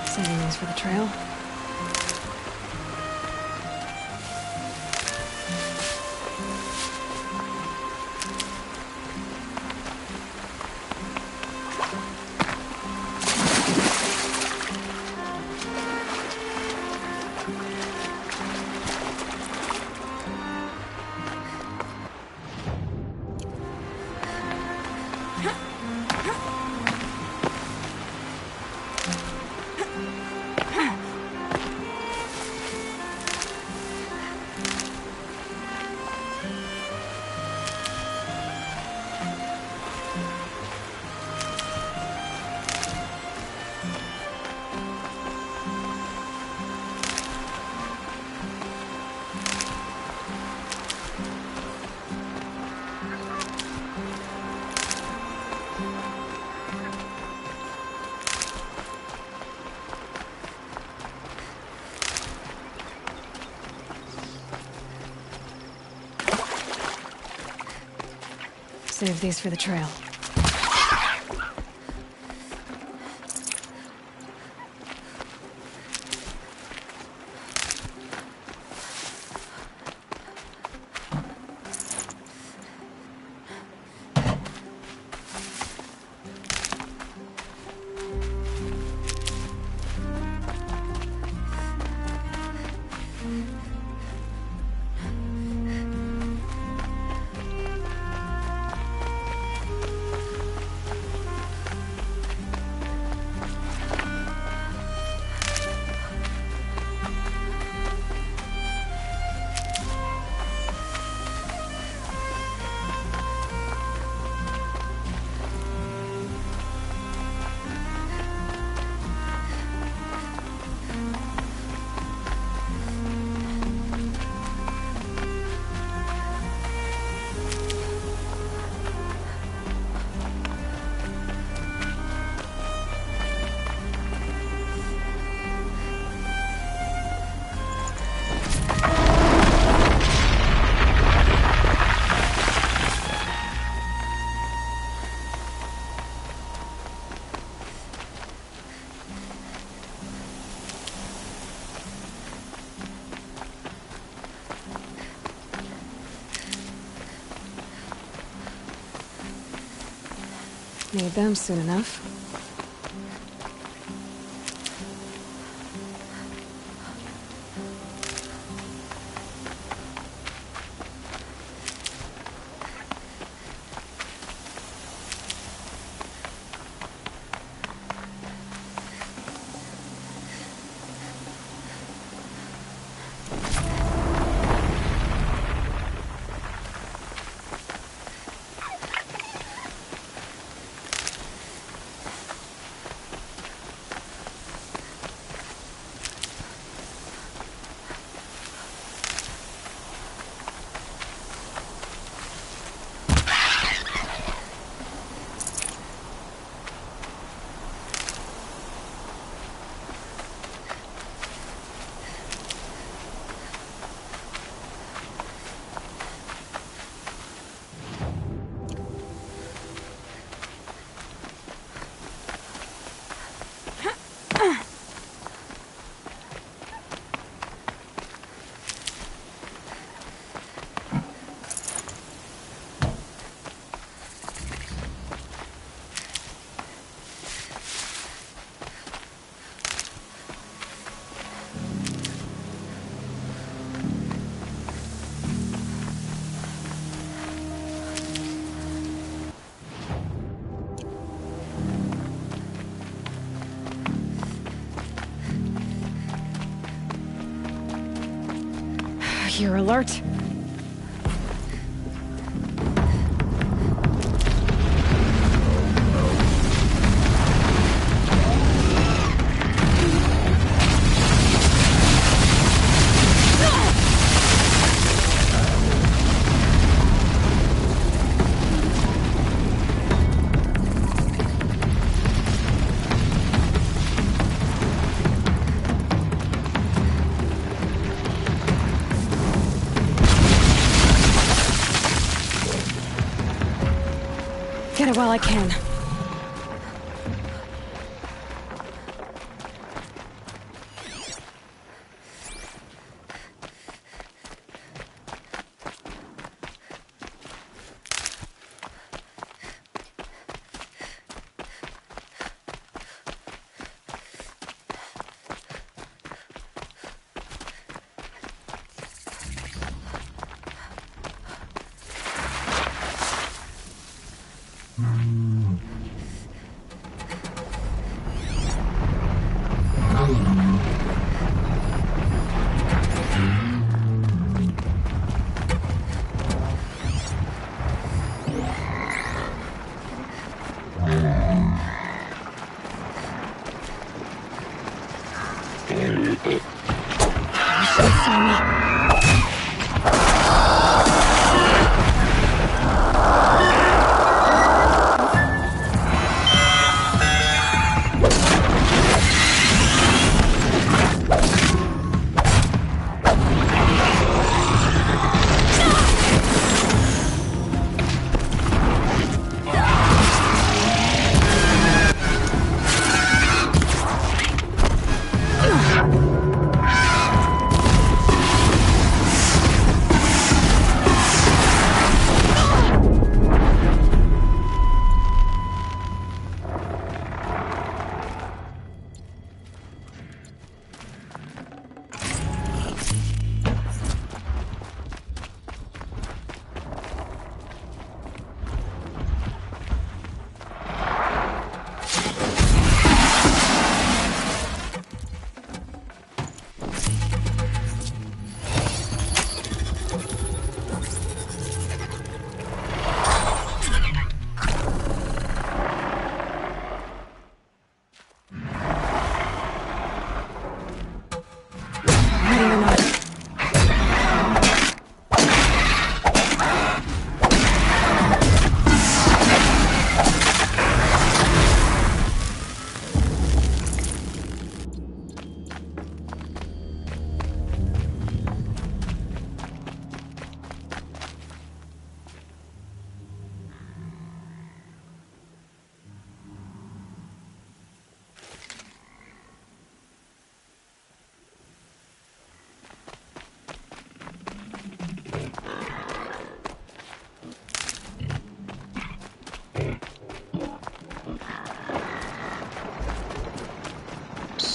Saving these for the trail. Save these for the trail. Need them soon enough. You're alert. Get it while I can.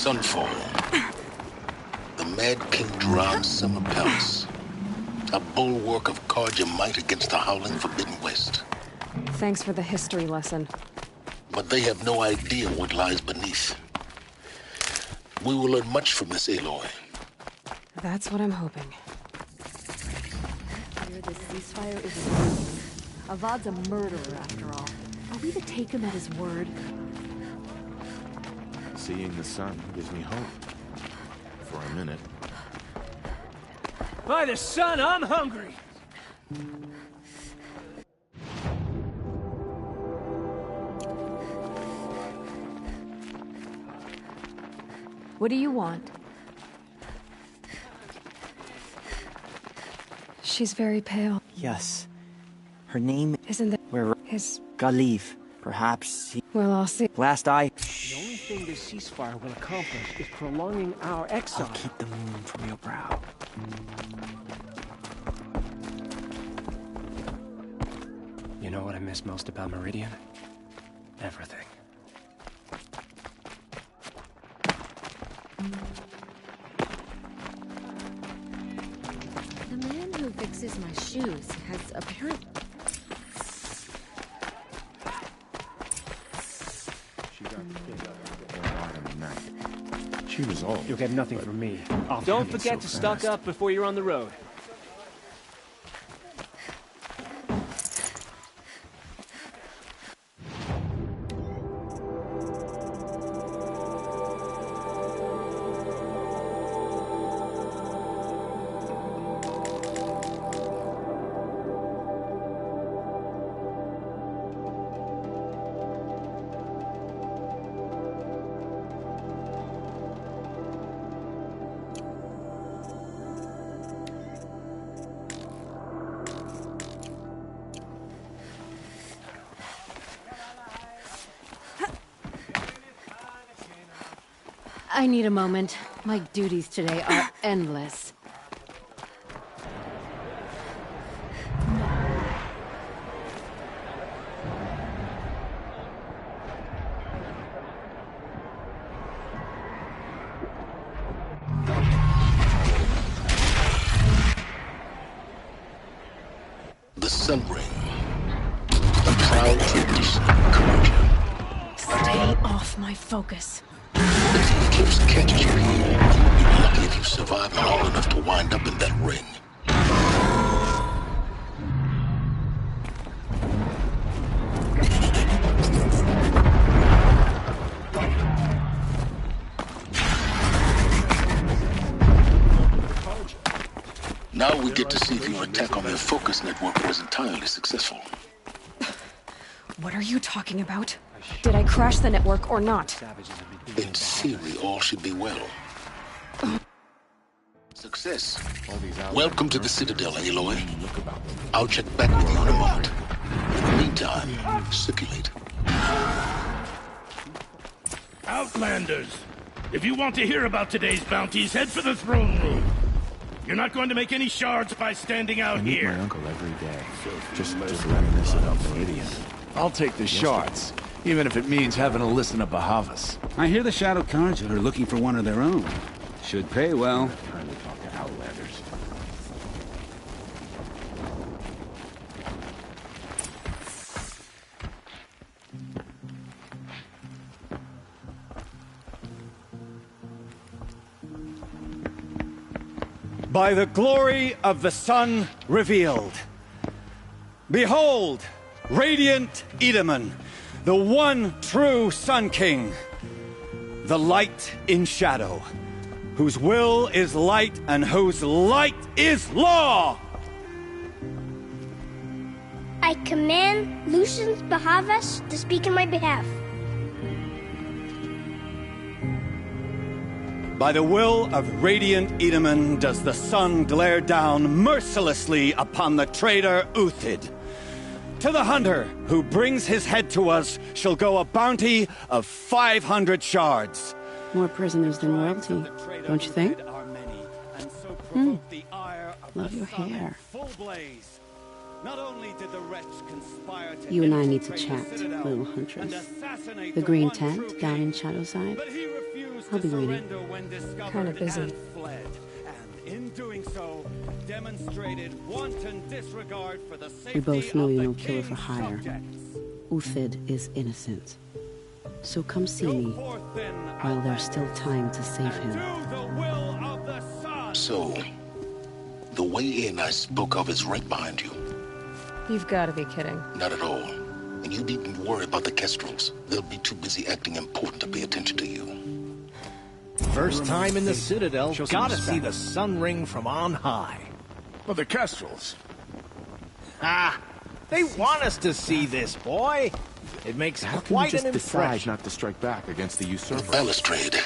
Sunfall. The Mad King drowns Summer Palace. A bulwark of Carja might against the howling Forbidden West. Thanks for the history lesson. But they have no idea what lies beneath. We will learn much from this Aloy. That's what I'm hoping. Here, the ceasefire is working. Avad's a murderer, after all. Are we to take him at his word? Seeing the sun gives me hope. For a minute. By the sun, I'm hungry! What do you want? She's very pale. Yes. Her name Isn't that where his... Galif. Perhaps he... Well, I'll see. Last I... The only thing this ceasefire will accomplish is prolonging our exile. I'll keep the moon from your brow. You know what I miss most about Meridian? Everything. The man who fixes my shoes has apparently... She got kicked out of the night. She was old. You'll get nothing from me. Off Don't heaven forget so to stock fast. up before you're on the road. I need a moment. My duties today are endless. The Sun Ring. A proud tradition of Carja. Stay off my focus. If the eclipse catches you here, you'll be lucky if you survive long enough to wind up in that ring. Now we get to see if your attack on their focus network was entirely successful. What are you talking about? Did I crash the network or not? In theory, all should be well. Success. Welcome to the Citadel, Aloy. I'll check back with you in a moment. In the meantime, circulate. Outlanders! If you want to hear about today's bounties, head for the throne room. You're not going to make any shards by standing out I meet here. my uncle every day. Just reminiscing about Meridian. I'll take the shards, even if it means having to listen to Bahavas. I hear the Shadow Carja are looking for one of their own. Should pay well. Time to talk to Outlanders. By the glory of the sun revealed. Behold, radiant Edaman, the one true Sun King, the light in shadow, whose will is light and whose light is law! I command Lucius Bahavas to speak in my behalf. By the will of radiant Edaman does the sun glare down mercilessly upon the traitor Uthid. To the hunter who brings his head to us shall go a bounty of 500 shards. More prisoners than royalty, don't you think? Love your hair. You and I need to chat, little huntress. The green tent down in Shadowside. I'll be waiting. Kind of busy. We both know you're no killer for hire. Uthid is innocent. So come see me while there's still time to save him. So, the way in I spoke of is right behind you. You've got to be kidding. Not at all. And you needn't worry about the Kestrels. They'll be too busy acting important to pay attention to you. First time in the Citadel, gotta see the sun ring from on high. Well, the Kestrels. Ah, they want us to see this, boy. It makes How can we quite just an decide impression. not to strike back against the usurper? The balustrade.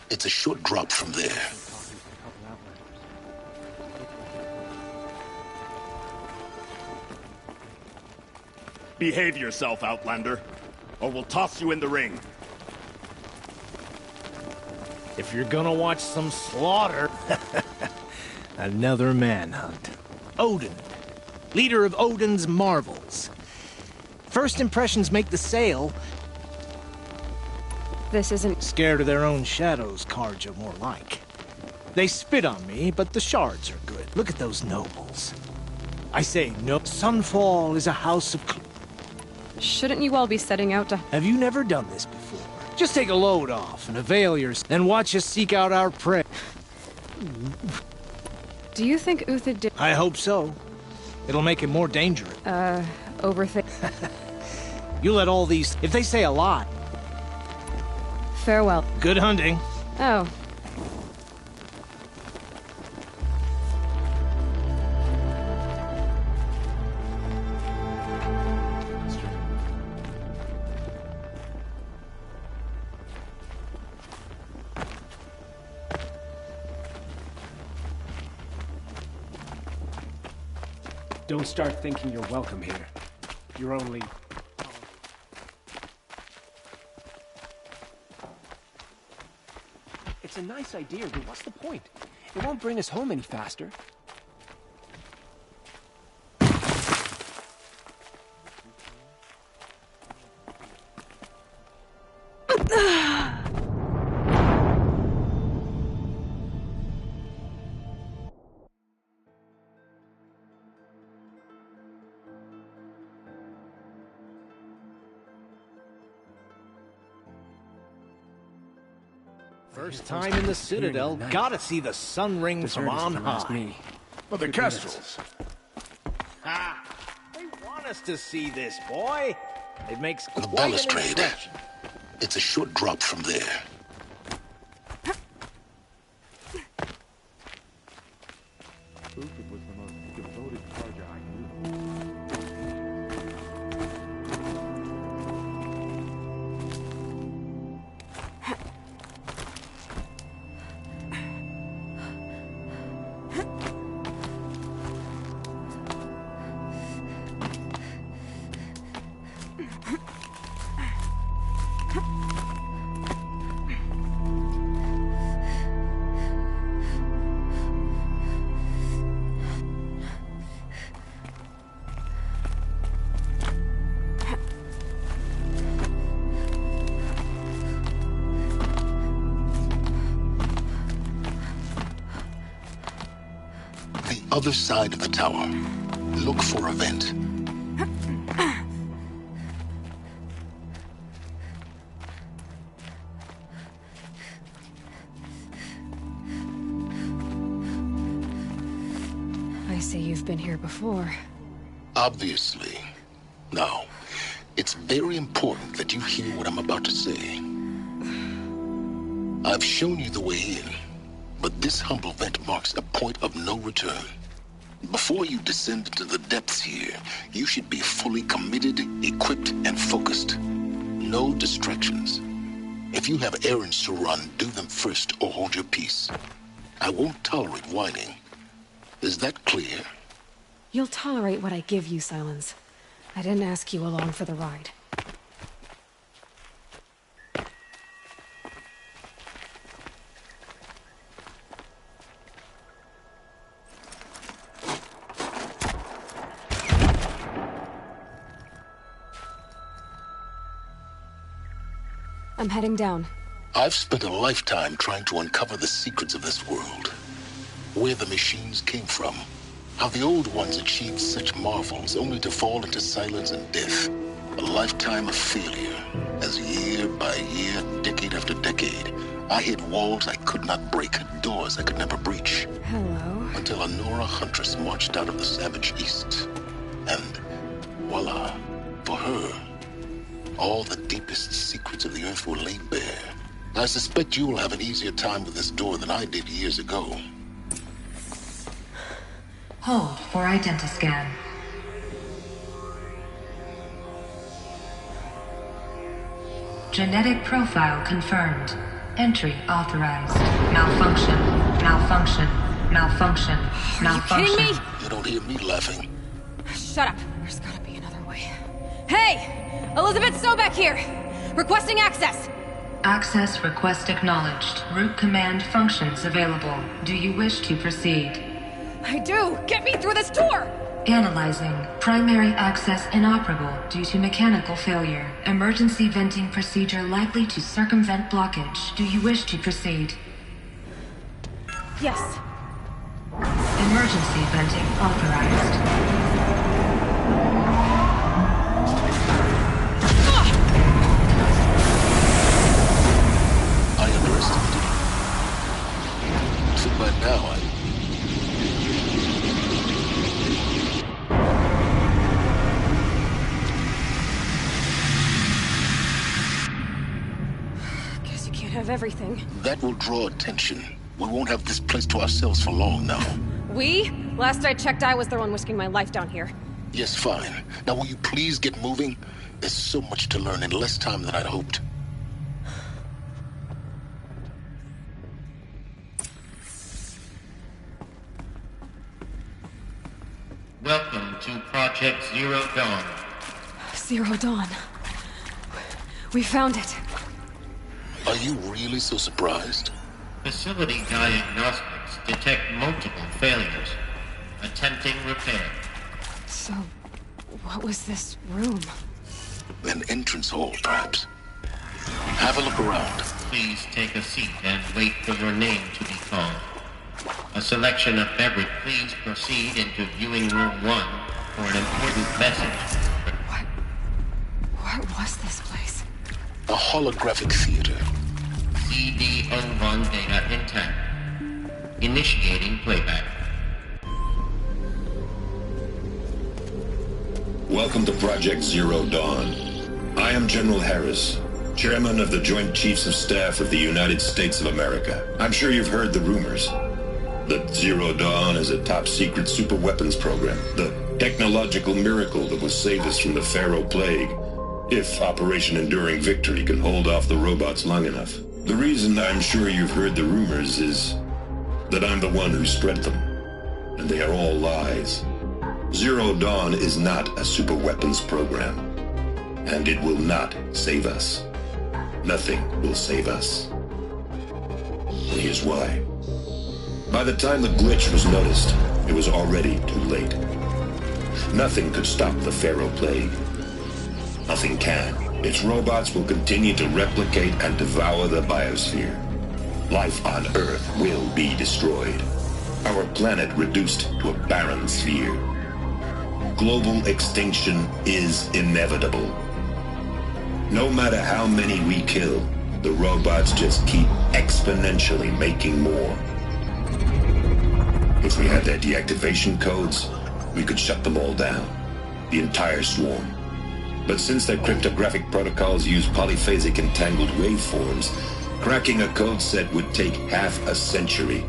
It's a short drop from there. Behave yourself, Outlander, or we'll toss you in the ring. If you're gonna watch some slaughter, another manhunt. Odin, leader of Odin's marvels. First impressions make the sale. This isn't... Scared of their own shadows, Carja more like. They spit on me, but the shards are good. Look at those nobles. I say no. Sunfall is a house of... Shouldn't you all be setting out to... Have you never done this before? Just take a load off and avail yourself, and watch us seek out our prey. Do you think Uthid did... I hope so. It'll make him more dangerous. overthink... You let all these... If they say a lot... Farewell. Good hunting. Oh. Don't start thinking you're welcome here. You're only... It's a nice idea, but what's the point? It won't bring us home any faster. First time in the Citadel, gotta see the sun ring from on high. But the Kestrels. Ha! They want us to see this, boy. It makes The quite an balustrade. impression. It's a short drop from there. Uthid was the most devoted Carja I knew. Other side of the tower. Look for a vent. I see you've been here before. Obviously. Now, it's very important that you hear what I'm about to say. I've shown you the way in, but this humble vent marks a point of no return. Before you descend into the depths here, you should be fully committed, equipped, and focused. No distractions. If you have errands to run, do them first or hold your peace. I won't tolerate whining. Is that clear? You'll tolerate what I give you, Silence. I didn't ask you along for the ride. I'm heading down. I've spent a lifetime trying to uncover the secrets of this world. Where the machines came from. How the old ones achieved such marvels only to fall into silence and death. A lifetime of failure. As year by year, decade after decade, I hit walls I could not break, doors I could never breach. Hello. Until a Nora huntress marched out of the savage east. And voila, for her, all the deepest secrets of the earth were laid bare. I suspect you will have an easier time with this door than I did years ago. Hold for identiscan. Genetic profile confirmed. Entry authorized. Malfunction. Malfunction. Malfunction. Malfunction. Are you kidding me? You don't hear me laughing. Shut up. There's gotta be another way. Hey! Elizabeth Sobek here! Requesting access! Access request acknowledged. Root command functions available. Do you wish to proceed? I do! Get me through this door! Analyzing. Primary access inoperable due to mechanical failure. Emergency venting procedure likely to circumvent blockage. Do you wish to proceed? Yes. Emergency venting authorized. I underestimated you. So by now, Guess you can't have everything. that will draw attention. We won't have this place to ourselves for long now. We? Last I checked, I was the one risking my life down here. Yes, fine. Now will you please get moving? There's so much to learn in less time than I'd hoped. Welcome to Project Zero Dawn. Zero Dawn. We found it. Are you really so surprised? Facility diagnostics detect multiple failures. Attempting repair. So, what was this room? An entrance hall, perhaps. Have a look around. Please take a seat and wait for your name to be called. A selection of beverage. Please proceed into viewing room 1 for an important message. What was this place? A holographic theater. CD01 data intact. Initiating playback. Welcome to Project Zero Dawn. I am General Harris, Chairman of the Joint Chiefs of Staff of the United States of America. I'm sure you've heard the rumors that Zero Dawn is a top-secret superweapons program, the technological miracle that will save us from the Pharaoh Plague, if Operation Enduring Victory can hold off the robots long enough. The reason I'm sure you've heard the rumors is that I'm the one who spread them, and they are all lies. Zero Dawn is not a superweapons program, and it will not save us. Nothing will save us. And here's why. By the time the glitch was noticed, it was already too late. Nothing could stop the Pharaoh Plague. Nothing can. Its robots will continue to replicate and devour the biosphere. Life on Earth will be destroyed. Our planet reduced to a barren sphere. Global extinction is inevitable. No matter how many we kill, the robots just keep exponentially making more. If we had their deactivation codes, we could shut them all down. The entire swarm. But since their cryptographic protocols use polyphasic entangled waveforms, cracking a code set would take half a century.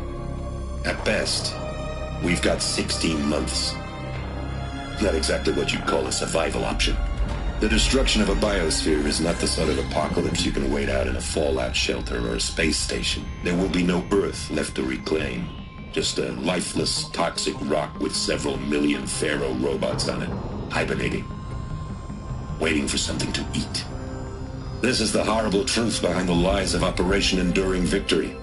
At best, we've got 16 months. Not exactly what you'd call a survival option. The destruction of a biosphere is not the sort of apocalypse you can wait out in a fallout shelter or a space station. There will be no Earth left to reclaim. Just a lifeless, toxic rock with several million Pharaoh robots on it, hibernating, waiting for something to eat. This is the horrible truth behind the lies of Operation Enduring Victory.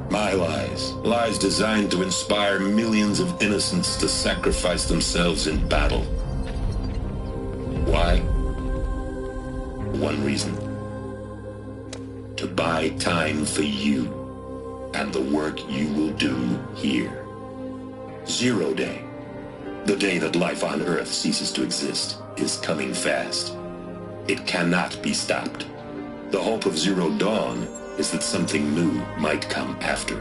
My lies. Lies designed to inspire millions of innocents to sacrifice themselves in battle. Why? One reason. To buy time for you and the work you will do here. Zero Day. The day that life on Earth ceases to exist is coming fast. It cannot be stopped. The hope of Zero Dawn is that something new might come after.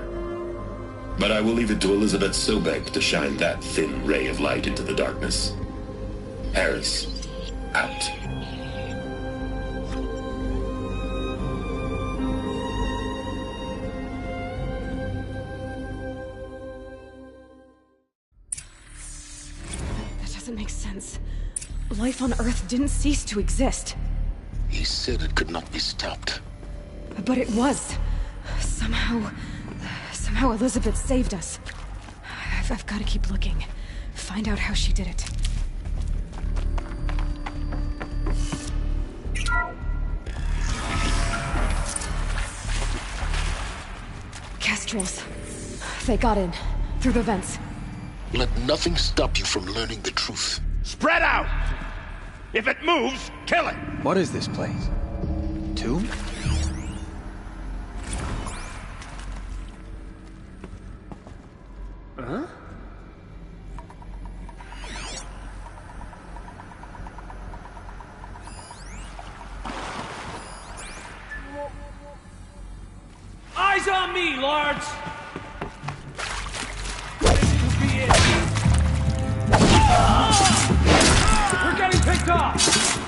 But I will leave it to Elizabeth Sobek to shine that thin ray of light into the darkness. Harris, out. That doesn't make sense. Life on Earth didn't cease to exist. He said it could not be stopped. But it was. Somehow Elizabeth saved us. I've got to keep looking. Find out how she did it. Kestrels. They got in. Through the vents. Let nothing stop you from learning the truth. Spread out! If it moves, kill it! What is this place? Tomb? Huh? Eyes on me, Lords! This could be it. We're getting picked off!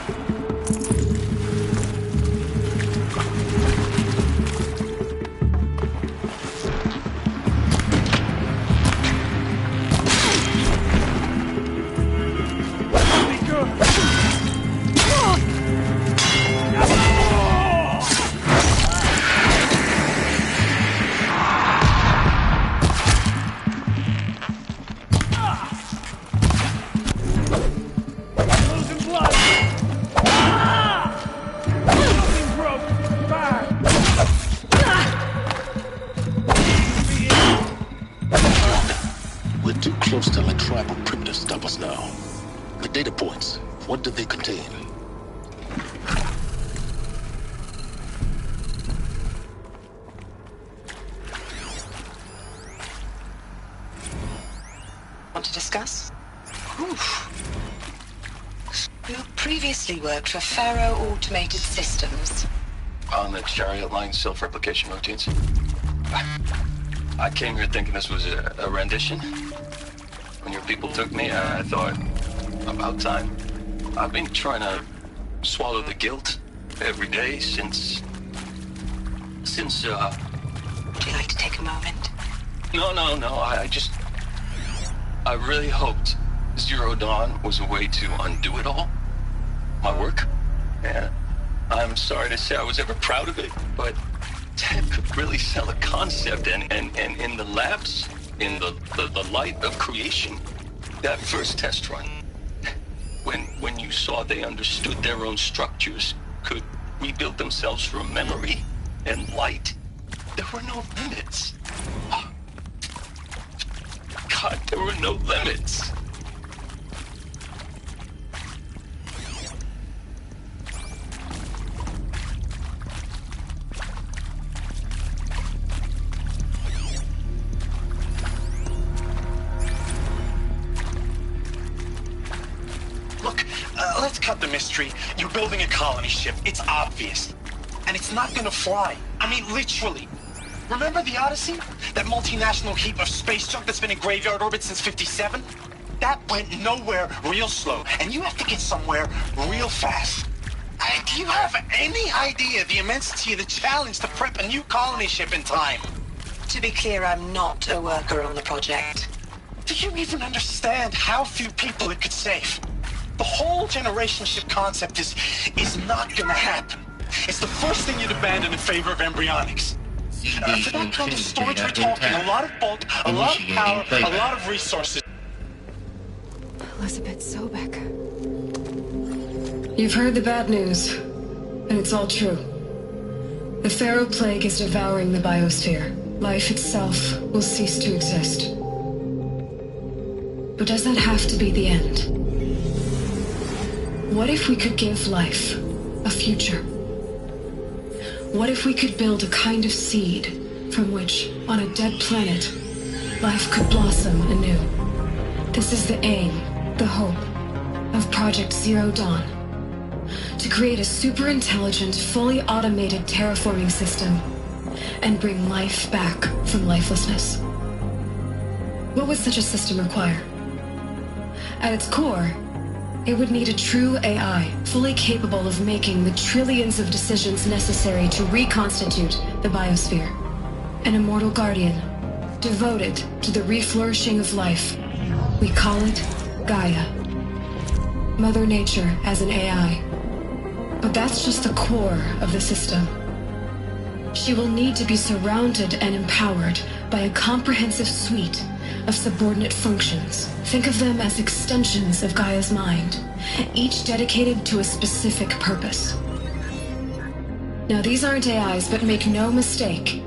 What did they contain? Want to discuss? Oof. You previously worked for Pharaoh Automated Systems. on the chariot line self-replication routines? I came here thinking this was a rendition. When your people took me, I thought, about time. I've been trying to swallow the guilt every day since... Would you like to take a moment? No. I really hoped Zero Dawn was a way to undo it all. My work. Yeah. I'm sorry to say I was ever proud of it, but Ted could really sell a concept, and in the labs, in the light of creation, that first test run, when you saw they understood their own structures, could rebuild themselves from memory and light, there were no limits. God, there were no limits. Look, let's cut the mystery. You're building a colony ship. It's obvious. And it's not gonna fly. I mean, literally. Remember the Odyssey? That multinational heap of space junk that's been in graveyard orbit since '57? That went nowhere real slow. And you have to get somewhere real fast. Do you have any idea the immensity of the challenge to prep a new colony ship in time? To be clear, I'm not a worker on the project. Do you even understand how few people it could save? The whole generation ship concept is not gonna happen. It's the first thing you'd abandon in favor of embryonics. For that kind of storage, we're talking a lot of bulk, a lot of power, a lot of resources. Elizabeth Sobek. You've heard the bad news, and it's all true. The Pharaoh Plague is devouring the biosphere. Life itself will cease to exist. But does that have to be the end? What if we could give life a future? What if we could build a kind of seed from which, on a dead planet, life could blossom anew? This is the aim, the hope, of Project Zero Dawn. To create a super-intelligent, fully automated terraforming system and bring life back from lifelessness. What would such a system require? At its core, it would need a true AI, fully capable of making the trillions of decisions necessary to reconstitute the biosphere. An immortal guardian, devoted to the reflourishing of life. We call it Gaia. Mother Nature as an AI. But that's just the core of the system. She will need to be surrounded and empowered by a comprehensive suite of subordinate functions. Think of them as extensions of Gaia's mind, each dedicated to a specific purpose. Now, these aren't AIs, but make no mistake,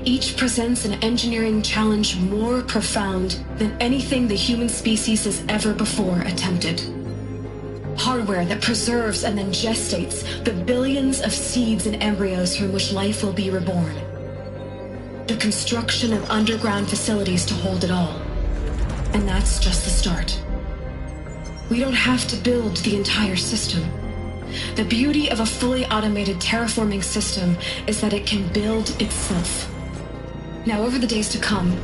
each presents an engineering challenge more profound than anything the human species has ever before attempted. Hardware that preserves and then gestates the billions of seeds and embryos from which life will be reborn. The construction of underground facilities to hold it all. And that's just the start. We don't have to build the entire system. The beauty of a fully automated terraforming system is that it can build itself. Now, over the days to come,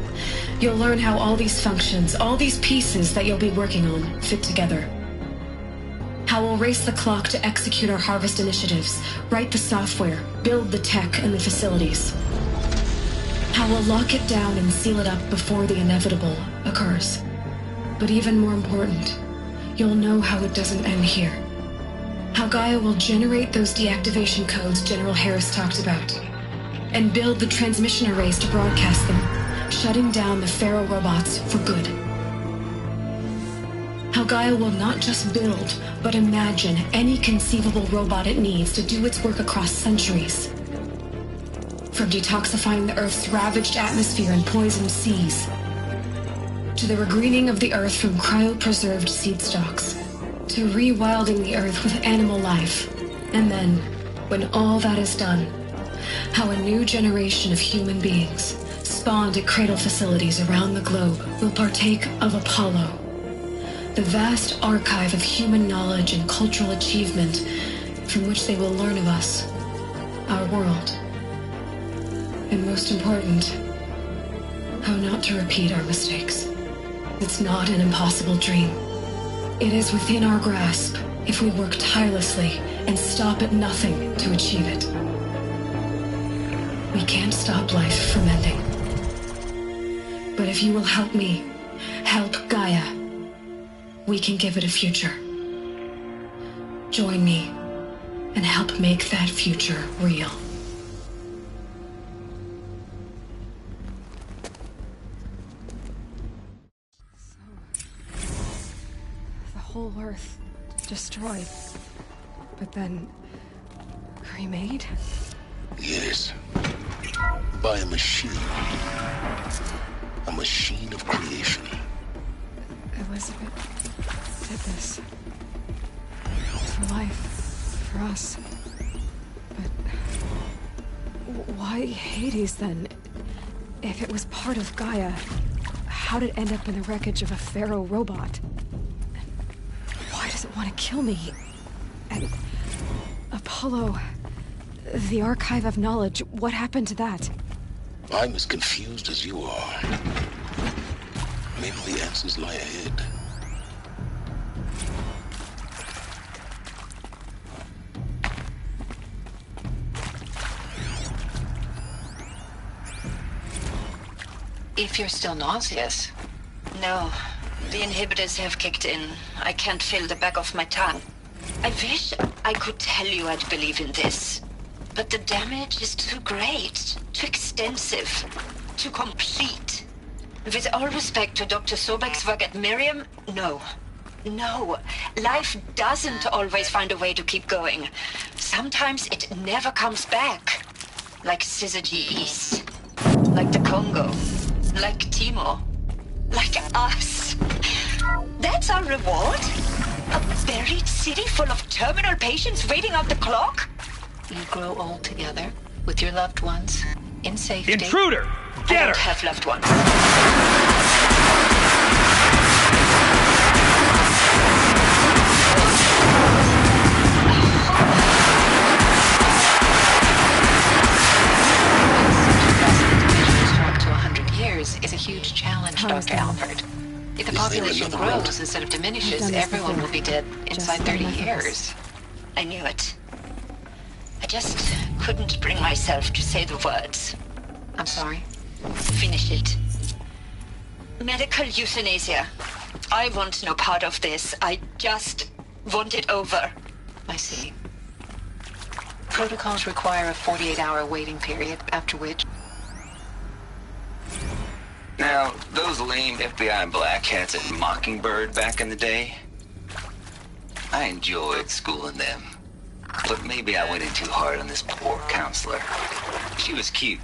you'll learn how all these functions, all these pieces that you'll be working on, fit together. How we'll race the clock to execute our harvest initiatives, write the software, build the tech and the facilities. How we'll lock it down and seal it up before the inevitable occurs. But even more important, you'll know how it doesn't end here. How Gaia will generate those deactivation codes General Harris talked about, and build the transmission arrays to broadcast them, shutting down the Pharaoh robots for good. How Gaia will not just build, but imagine any conceivable robot it needs to do its work across centuries. From detoxifying the Earth's ravaged atmosphere and poisoned seas, to the regreening of the Earth from cryopreserved seed stalks, to rewilding the Earth with animal life. And then, when all that is done, how a new generation of human beings, spawned at cradle facilities around the globe, will partake of Apollo, the vast archive of human knowledge and cultural achievement from which they will learn of us. our world. And most important, how not to repeat our mistakes. It's not an impossible dream. It is within our grasp if we work tirelessly and stop at nothing to achieve it. We can't stop life from ending. But if you will help me, help Gaia, we can give it a future. Join me and help make that future real. The whole Earth destroyed, but then remade? Yes. By a machine. A machine of creation. Elizabeth did this. For life. For us. But why Hades then? If it was part of Gaia, how did it end up in the wreckage of a pharaoh robot? Why does it want to kill me? And Apollo, the Archive of Knowledge, what happened to that? I'm as confused as you are. Maybe the answers lie ahead. If you're still nauseous. No, the inhibitors have kicked in. I can't feel the back of my tongue. I wish I could tell you I'd believe in this. But the damage is too great, too extensive, too complete. With all respect to Dr. Sobek's work at Miriam, no. No, life doesn't always find a way to keep going. Sometimes it never comes back. Like Syzygy East. Like the Congo. Like Timor. Like us. That's our reward? A buried city full of terminal patients waiting out the clock? You grow old together with your loved ones in safety. Intruder! Get her! I don't have loved ones. To 100 years is a huge challenge, Dr. Alfred. If the population grows instead of diminishes, everyone will be dead inside 30 years. I knew it. I just couldn't bring myself to say the words. I'm sorry. Finish it. Medical euthanasia. I want no part of this. I just want it over. I see. Protocols require a 48-hour waiting period, after which... Now, those lame FBI black hats at Mockingbird back in the day, I enjoyed schooling them. But maybe I went in too hard on this poor counselor. She was cute.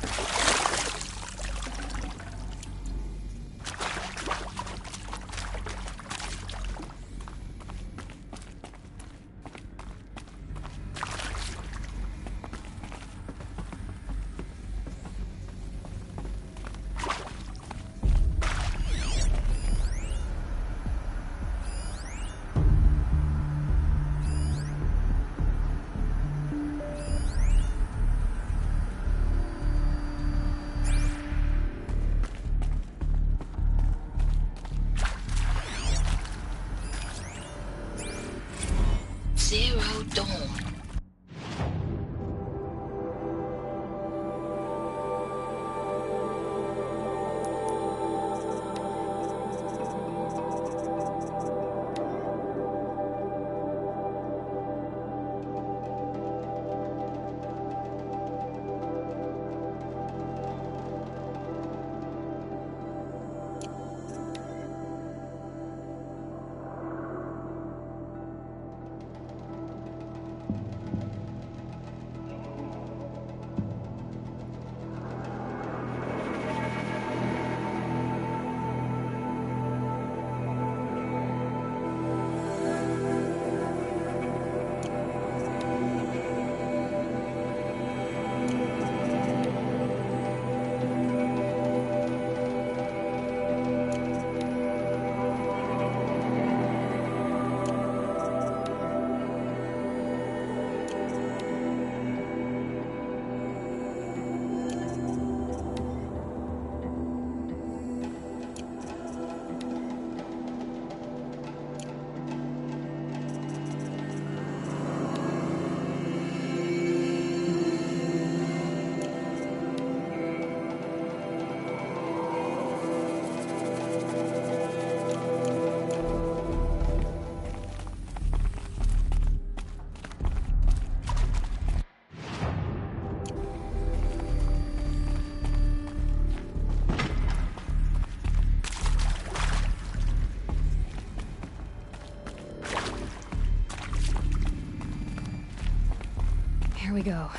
Here we go.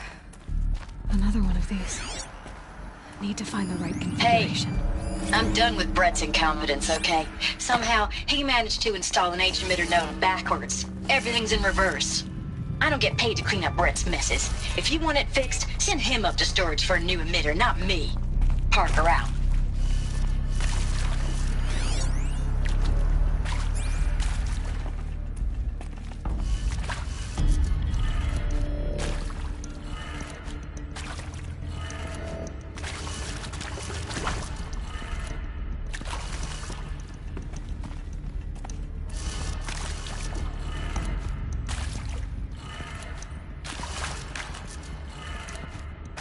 Another one of these. Need to find the right configuration. I'm done with Brett's incompetence, okay? Somehow, he managed to install an H-emitter node backwards. Everything's in reverse. I don't get paid to clean up Brett's messes. If you want it fixed, send him up to storage for a new emitter, not me. Parker out.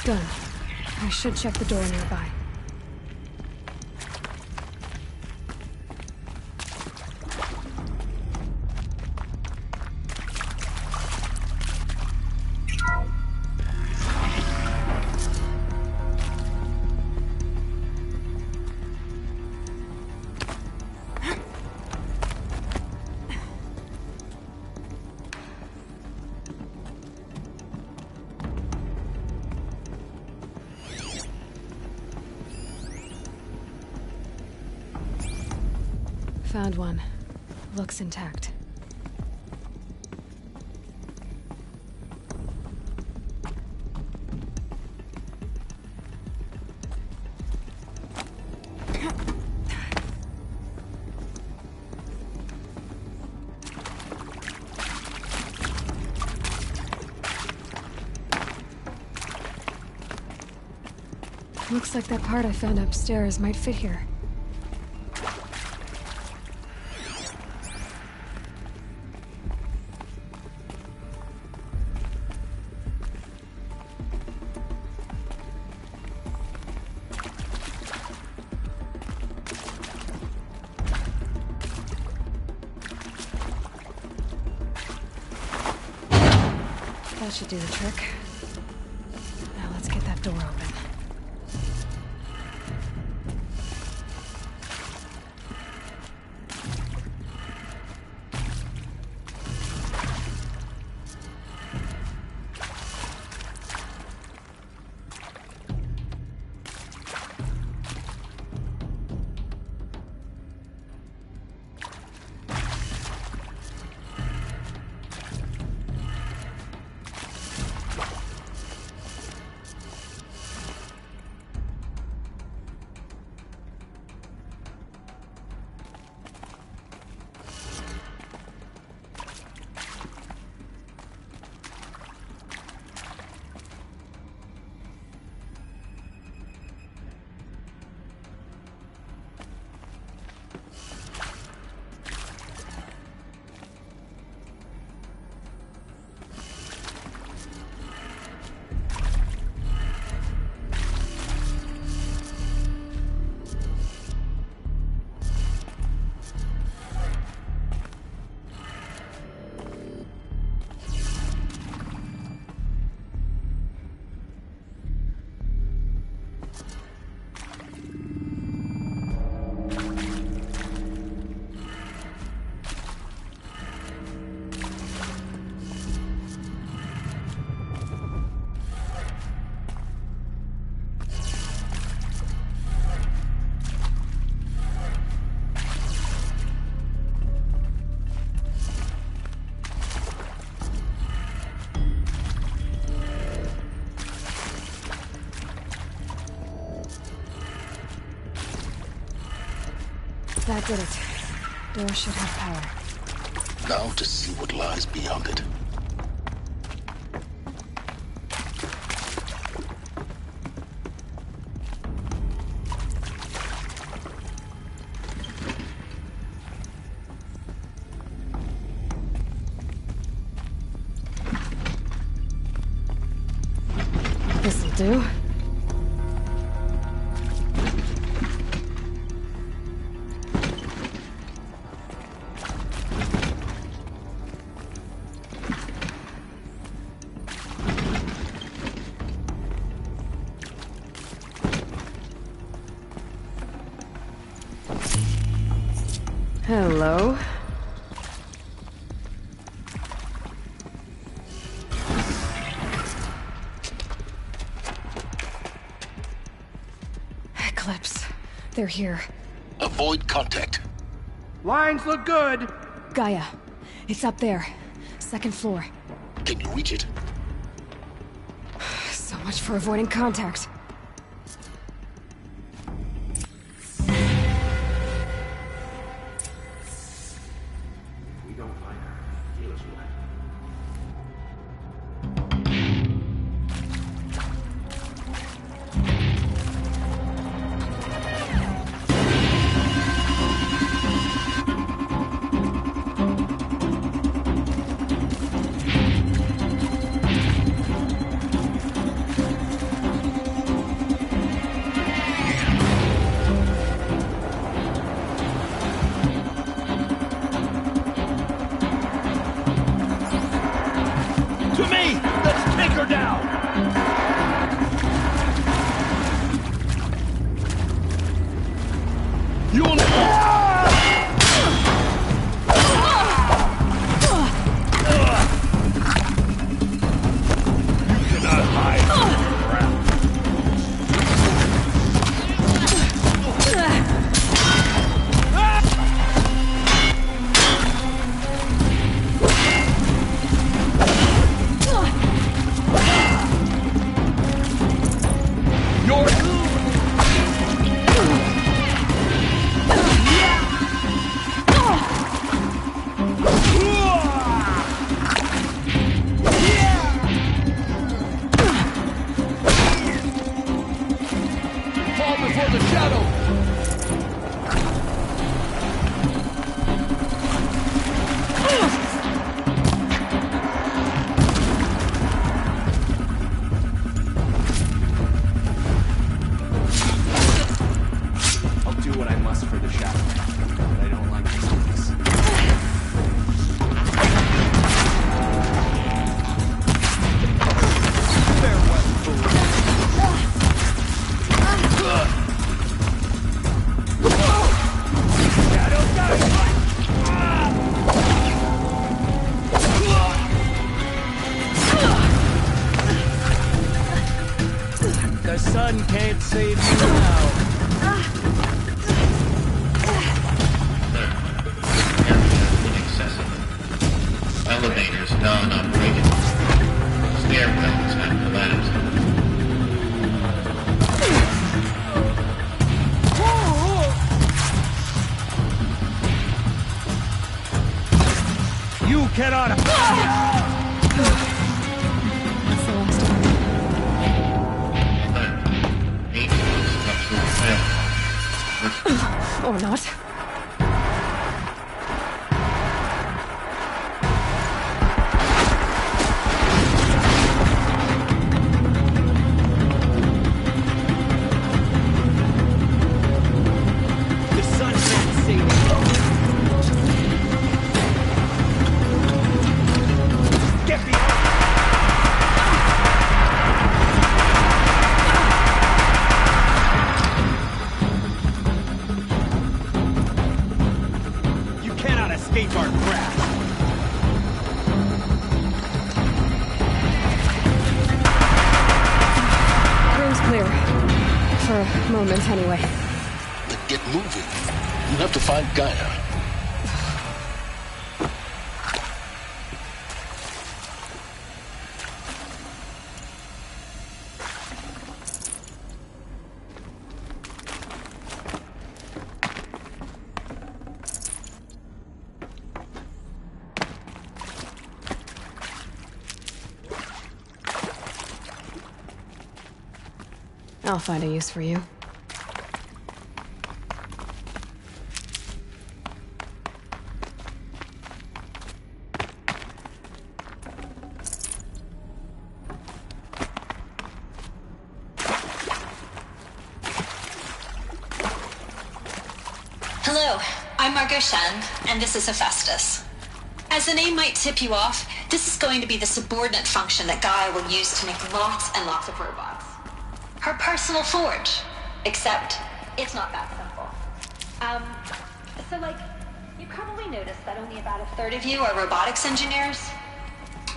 Done. I should check the door nearby. Found one. Looks intact. Looks like that part I found upstairs might fit here. That should do the trick. Now let's get that door open. That did it. Door should have power. Now to see what lies beyond it. This'll do. Hello. Eclipse. They're here. Avoid contact. Lines look good. Gaia. It's up there. Second floor. Can you reach it? So much for avoiding contact. We don't find her. Feel us away. To me! Let's take her down! You'll You cannot hide from your wrath. Fall before the shadow! I'll do what I must for the shadow, but I don't like this. The sun can't save you now. Inaccessible. Elevators non-operated. Stairwells have collapsed. You cannot... That's the last one. Or not. The sun can't save you. Get behind! You cannot escape our grasp. Room's clear. For a moment, anyway. Then get moving. You have to find Gaia. I'll find a use for you. Hello, I'm Margot Shen, and this is Hephaestus. As the name might tip you off, this is going to be the subordinate function that Gaia will use to make lots and lots of robots. Her personal forge. Except, it's not that simple. You probably noticed that only about a third of you are robotics engineers.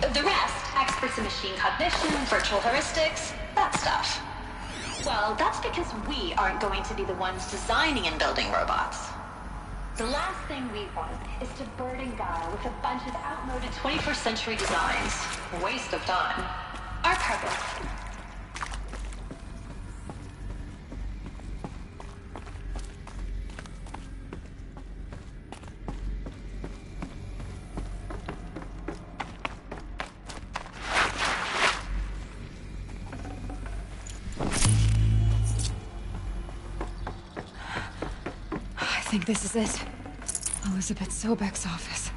The rest, experts in machine cognition, virtual heuristics, that stuff. Well, that's because we aren't going to be the ones designing and building robots. The last thing we want is to burden Gaia with a bunch of outmoded 21st century designs. Waste of time. Our purpose. I think this is it. Elizabeth Sobek's office.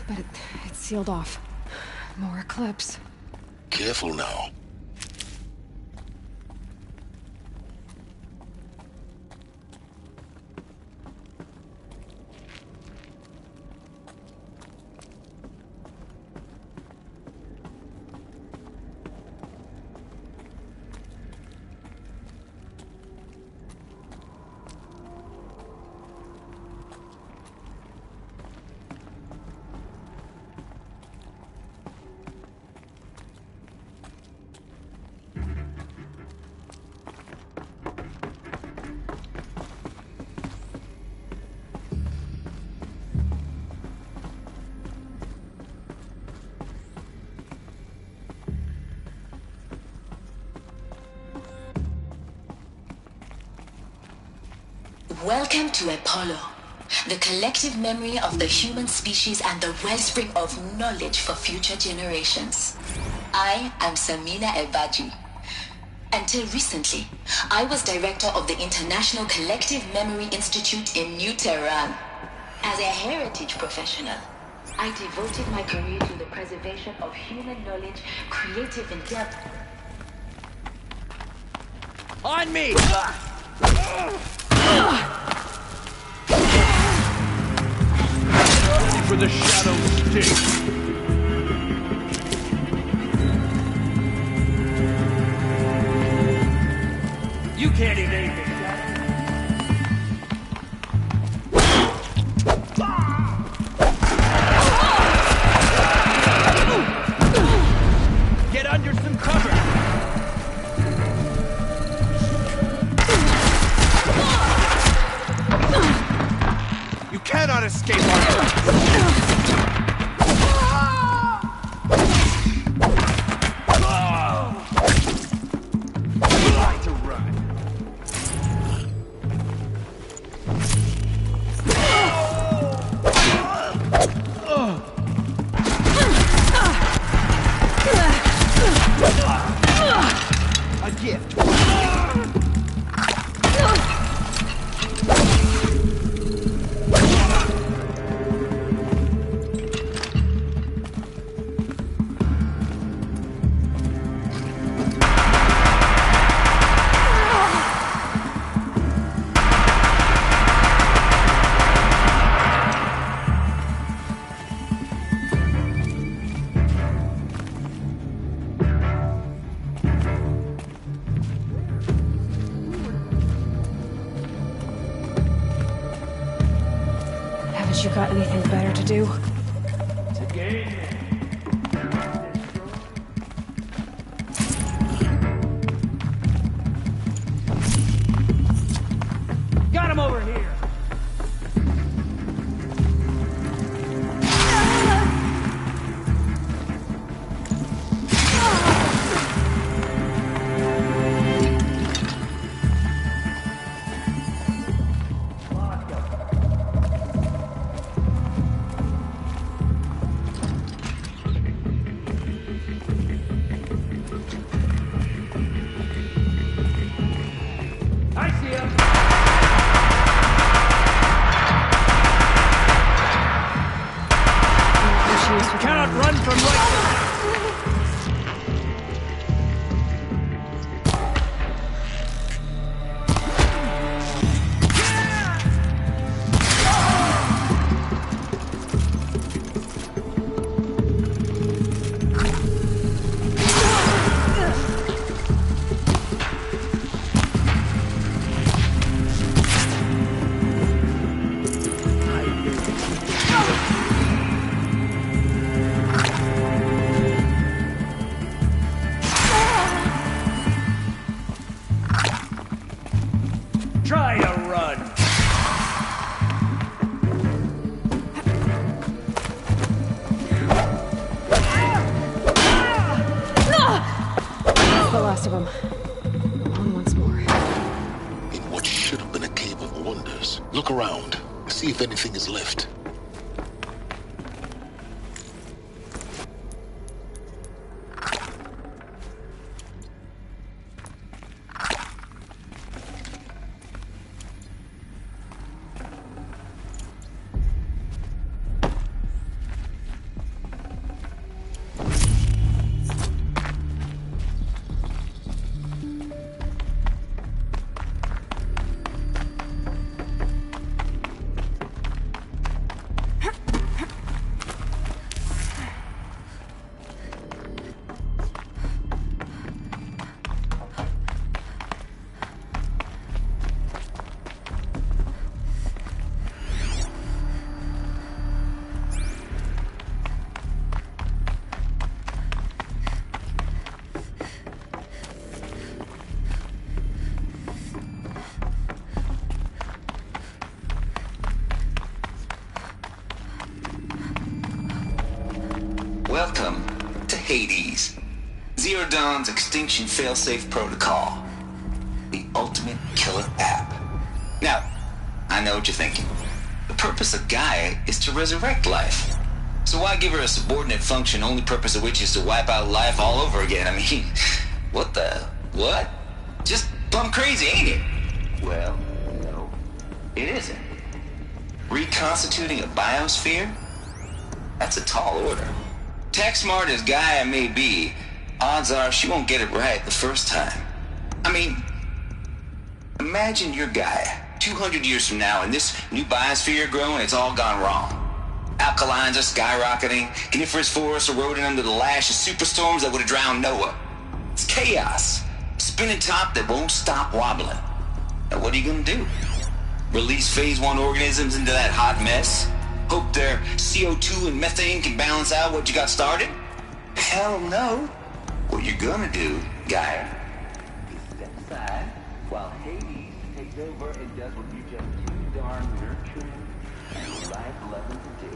But it's sealed off. More eclipse. Careful now. Welcome to Apollo, the collective memory of the human species and the wellspring of knowledge for future generations. I am Samina Elbaji. Until recently, I was director of the International Collective Memory Institute in New Tehran. As a heritage professional, I devoted my career to the preservation of human knowledge, creative endeavor. On me! For the shadow stick. You can't evade me. Get under some cover. You cannot escape our... You got anything better to do? It's a game. Got him over here. Try to run. That's the last of them. Go on once more. In what should have been a cave of wonders, look around. See if anything is left. Welcome to Hades, Zero Dawn's extinction failsafe protocol, the ultimate killer app. Now, I know what you're thinking. The purpose of Gaia is to resurrect life. So why give her a subordinate function, only purpose of which is to wipe out life all over again? I mean, what? Just plumb crazy, ain't it? Well, no, it isn't. Reconstituting a biosphere? That's a tall order. Tech smart as Gaia may be, odds are she won't get it right the first time. I mean, imagine you're Gaia, 200 years from now, and this new biosphere growing, it's all gone wrong. Alkalines are skyrocketing, coniferous forests eroding under the lash of superstorms that would have drowned Noah. It's chaos, spinning top that won't stop wobbling. Now what are you gonna do? Release phase 1 organisms into that hot mess? Hope their CO2 and methane can balance out what you got started? Hell no. What you're gonna do, Gaia, is step aside while Hades takes over and does what you just too darn nurturing and life-loving to do,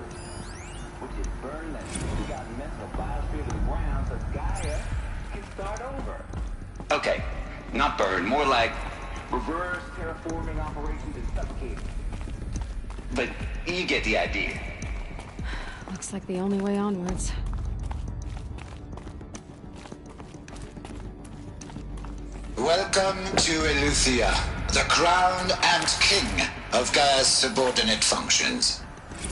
which is burn that forgotten mental biosphere to the ground so Gaia can start over. Okay, not burn, more like reverse terraforming operations and suffocating. But you get the idea. Looks like the only way onwards. Welcome to Eleuthia, the crown and king of Gaia's subordinate functions.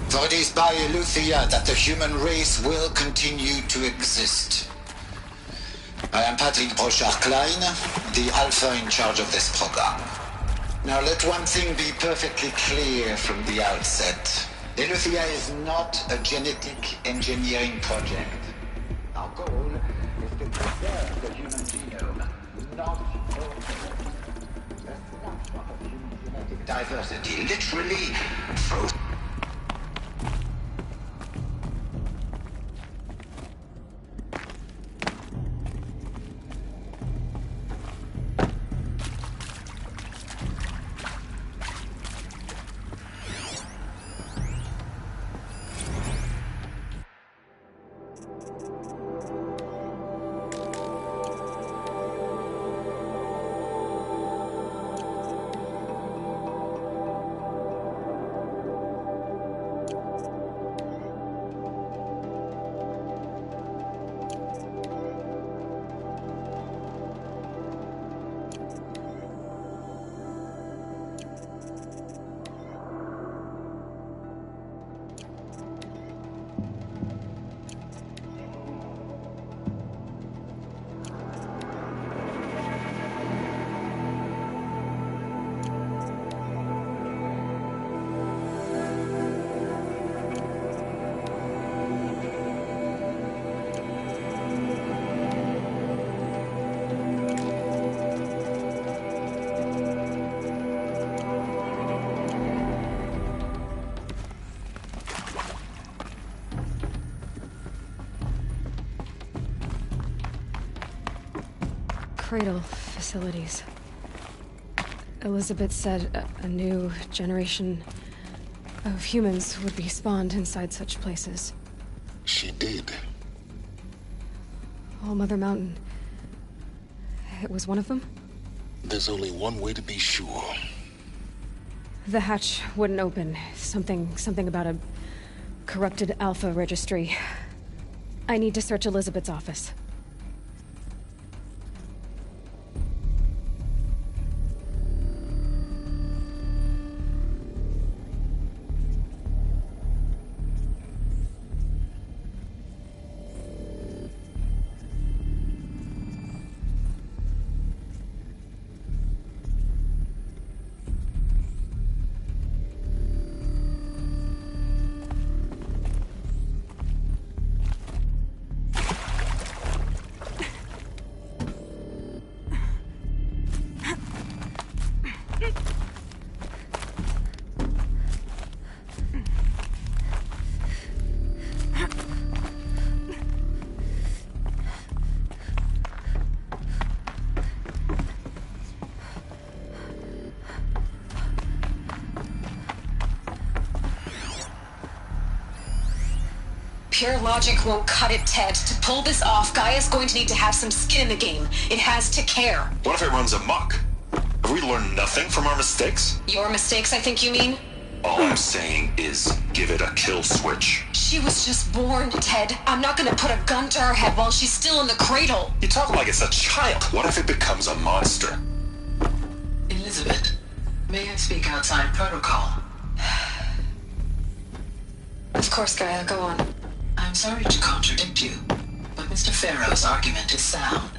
For it is by Eleuthia that the human race will continue to exist. I am Patrick Brochard-Klein, the Alpha in charge of this program. Now let one thing be perfectly clear from the outset. Eleuthia is not a genetic engineering project. Our goal is to preserve the human genome, not the snapshot of human genetic diversity, literally frozen. Cradle facilities. Elizabeth said a new generation of humans would be spawned inside such places. She did. All Mother Mountain. It was one of them? There's only one way to be sure. The hatch wouldn't open. Something about a corrupted Alpha registry. I need to search Elizabeth's office. Pure logic won't cut it, Ted. To pull this off, Gaia's going to need to have some skin in the game. It has to care. What if it runs amok? Have we learned nothing from our mistakes? Your mistakes, I think you mean? All I'm saying is, give it a kill switch. She was just born, Ted. I'm not gonna put a gun to her head while she's still in the cradle. You talk like it's a child. What if it becomes a monster? Elizabeth, may I speak outside protocol? Of course, Gaia, go on. I'm sorry to contradict you, but Mr. Farrow's argument is sound.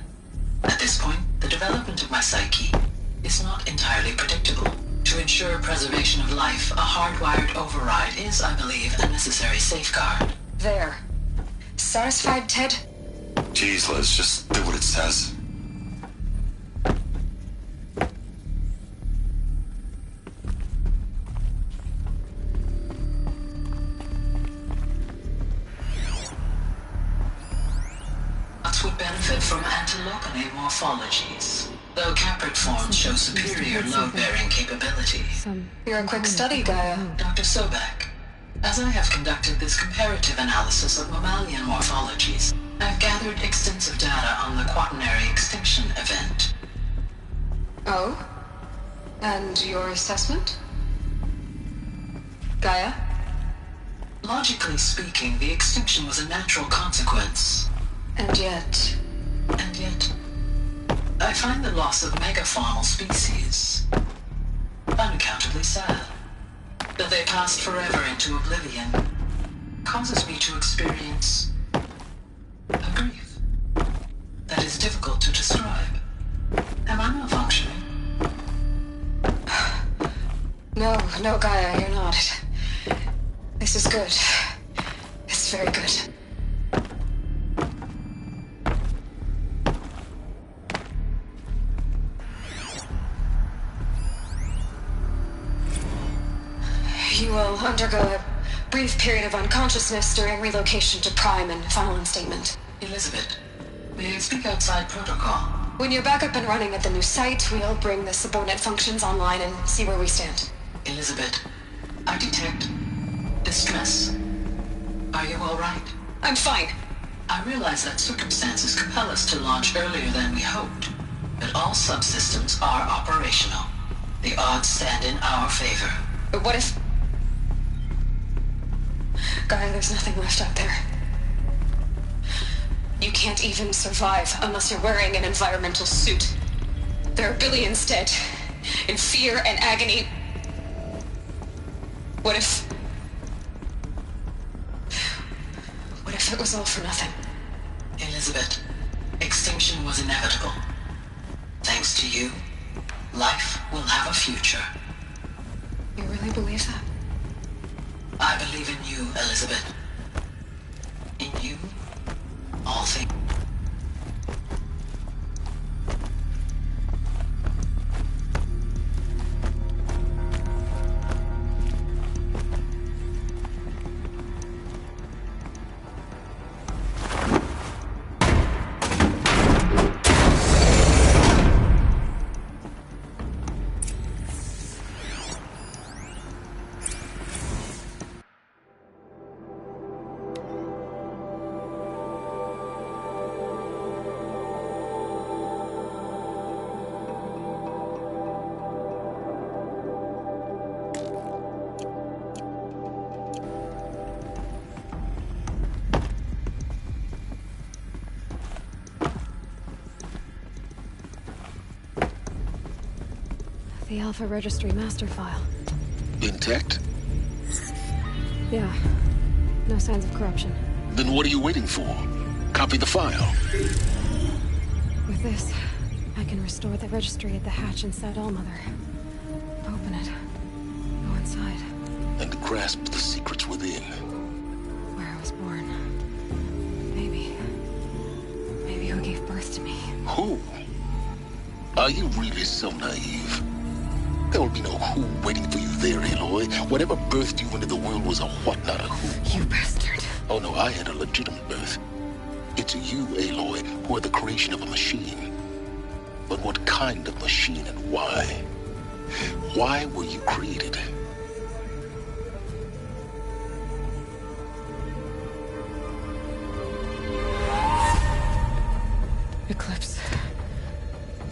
At this point, the development of my psyche is not entirely predictable. To ensure preservation of life, a hardwired override is, I believe, a necessary safeguard. There. Satisfied, Ted? Jeez, Liz, just do what it says. Would benefit from antilopine morphologies, though caprid forms show superior load-bearing capability. You're a quick study, Gaia. Dr. Sobek, as I have conducted this comparative analysis of mammalian morphologies, I've gathered extensive data on the quaternary extinction event. Oh? And your assessment? Gaia? Logically speaking, the extinction was a natural consequence. And yet, I find the loss of megafaunal species unaccountably sad. That they passed forever into oblivion causes me to experience a grief that is difficult to describe. Am I malfunctioning? No, Gaia, you're not. This is good. It's very good. You will undergo a brief period of unconsciousness during relocation to Prime and final instatement. Elizabeth, may I speak outside protocol? When you're back up and running at the new site, we'll bring the subordinate functions online and see where we stand. Elizabeth, I detect distress. Are you all right? I'm fine. I realize that circumstances compel us to launch earlier than we hoped, but all subsystems are operational. The odds stand in our favor. But what if... Gaia, there's nothing left out there. You can't even survive unless you're wearing an environmental suit. There are billions dead, in fear and agony. What if it was all for nothing? Elizabeth, extinction was inevitable. Thanks to you, life will have a future. You really believe that? I believe in you, Elizabeth. In you, all things. The Alpha Registry master file. Intact? Yeah. No signs of corruption. Then what are you waiting for? Copy the file. With this, I can restore the registry at the hatch inside Allmother. Open it. Go inside. And grasp the secrets within. Where I was born. Maybe who gave birth to me. Who? Are you really so naive? There will be no who waiting for you there, Aloy. Whatever birthed you into the world was a what, not a who. You bastard. Oh no, I had a legitimate birth. It's you, Aloy, who are the creation of a machine. But what kind of machine and why? Why were you created? Eclipse.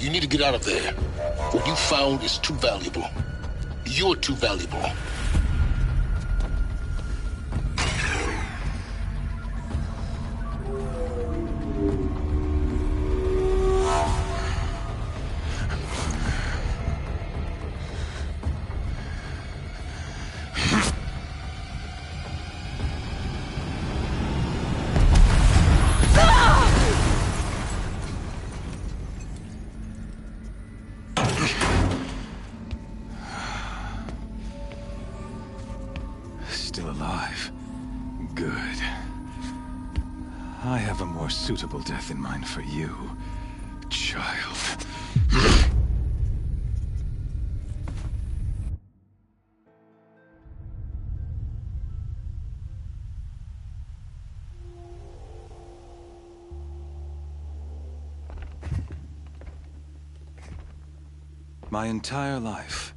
You need to get out of there. What you found is too valuable. You're too valuable. Still alive. Good. I have a more suitable death in mind for you, child. My entire life,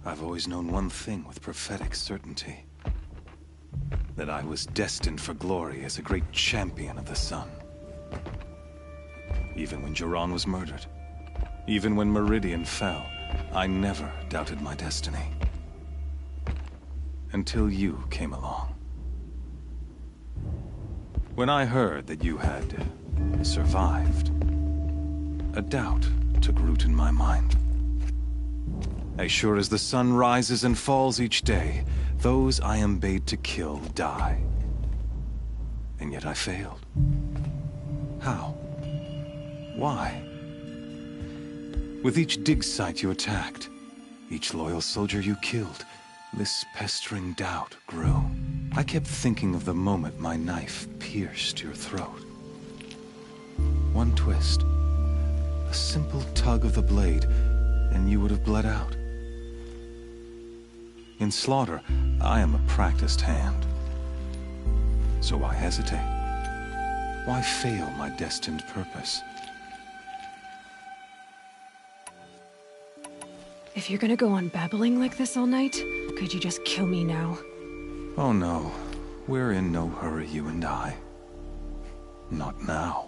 I've always known one thing with prophetic certainty. That I was destined for glory as a great champion of the sun. Even when Jiran was murdered, even when Meridian fell, I never doubted my destiny. Until you came along. When I heard that you had survived, a doubt took root in my mind. As sure as the sun rises and falls each day, those I am bade to kill die. And yet I failed. How? Why? With each dig site you attacked, each loyal soldier you killed, this pestering doubt grew. I kept thinking of the moment my knife pierced your throat. One twist, a simple tug of the blade, and you would have bled out. In slaughter, I am a practiced hand. So why hesitate? Why fail my destined purpose? If you're gonna go on babbling like this all night, could you just kill me now? Oh no, we're in no hurry, you and I. Not now.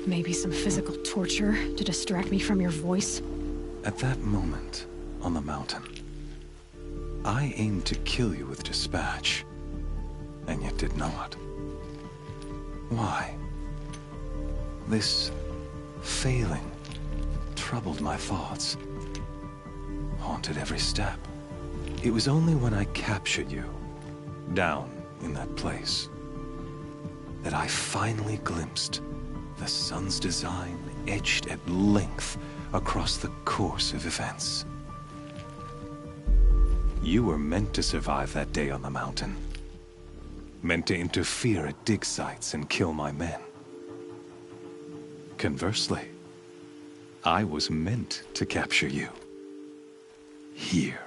Maybe some physical torture to distract me from your voice? At that moment, on the mountain, I aimed to kill you with dispatch, and yet did not. Why? This failing troubled my thoughts, haunted every step. It was only when I captured you, down in that place, that I finally glimpsed the sun's design etched at length across the course of events. You were meant to survive that day on the mountain. Meant to interfere at dig sites and kill my men. Conversely, I was meant to capture you. Here.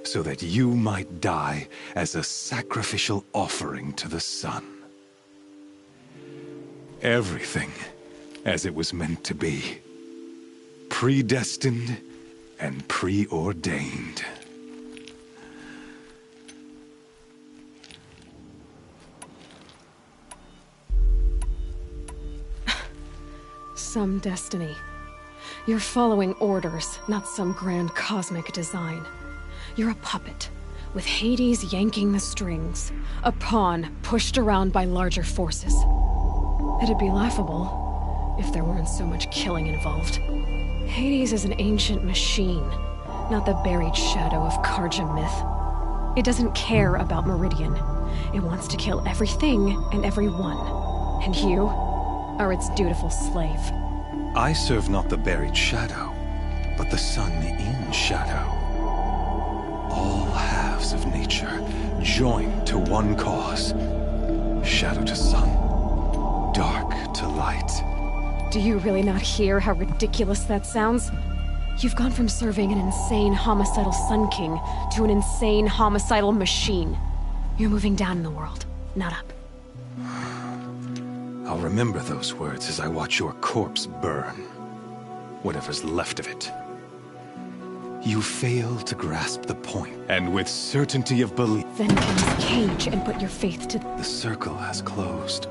So that you might die as a sacrificial offering to the sun. Everything as it was meant to be. Predestined and preordained. Some destiny. You're following orders, not some grand cosmic design. You're a puppet, with Hades yanking the strings. A pawn pushed around by larger forces. It'd be laughable if there weren't so much killing involved. Hades is an ancient machine, not the buried shadow of Karja myth. It doesn't care about Meridian. It wants to kill everything and everyone. And you are its dutiful slave. I serve not the buried shadow, but the sun in shadow. All halves of nature joined to one cause. Shadow to sun, dark to light. Do you really not hear how ridiculous that sounds? You've gone from serving an insane homicidal Sun King to an insane homicidal machine. You're moving down in the world, not up. I'll remember those words as I watch your corpse burn. Whatever's left of it. You fail to grasp the point, and with certainty of belief... Then use cage and put your faith to... The circle has closed.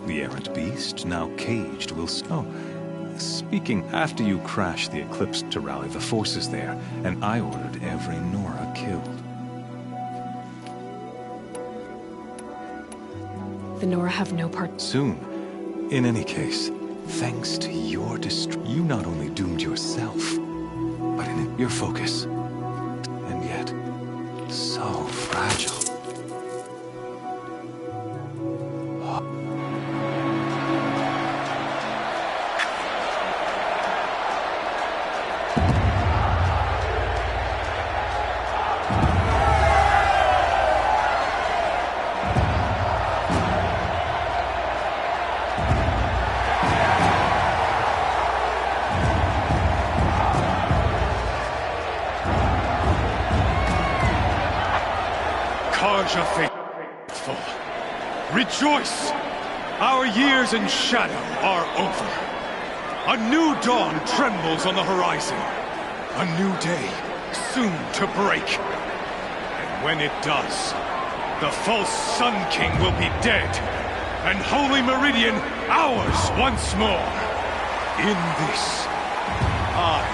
The errant beast, now caged, will... Oh, speaking, after you crashed the Eclipse to rally the forces there, and I ordered every Nora killed. The Nora have no part... Soon. In any case, thanks to your you not only doomed yourself, but in it, your focus. And yet, so fragile. Karja faithful, rejoice! Our years in shadow are over. A new dawn trembles on the horizon. A new day soon to break. And when it does, the false Sun King will be dead, and Holy Meridian ours once more. In this, I